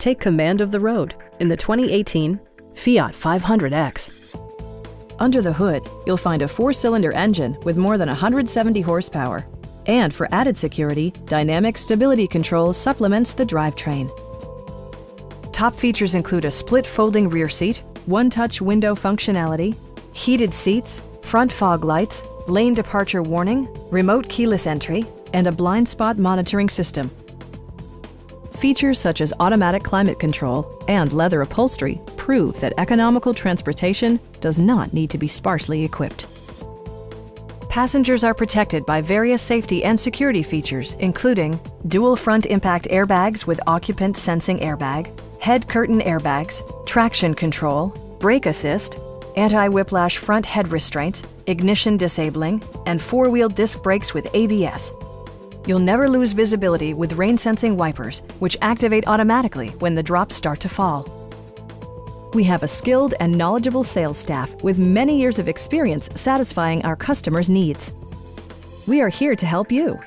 Take command of the road in the 2018 FIAT 500X. Under the hood, you'll find a 4-cylinder engine with more than 170 horsepower. And for added security, dynamic stability control supplements the drivetrain. Top features include a split folding rear seat, one-touch window functionality, heated seats, front fog lights, lane departure warning, remote keyless entry, and a blind spot monitoring system. Features such as automatic climate control and leather upholstery prove that economical transportation does not need to be sparsely equipped. Passengers are protected by various safety and security features, including dual front impact airbags with occupant sensing airbag, head curtain airbags, traction control, brake assist, anti-whiplash front head restraints, ignition disabling, and 4-wheel disc brakes with ABS. You'll never lose visibility with rain-sensing wipers, which activate automatically when the drops start to fall. We have a skilled and knowledgeable sales staff with many years of experience satisfying our customers' needs. We are here to help you.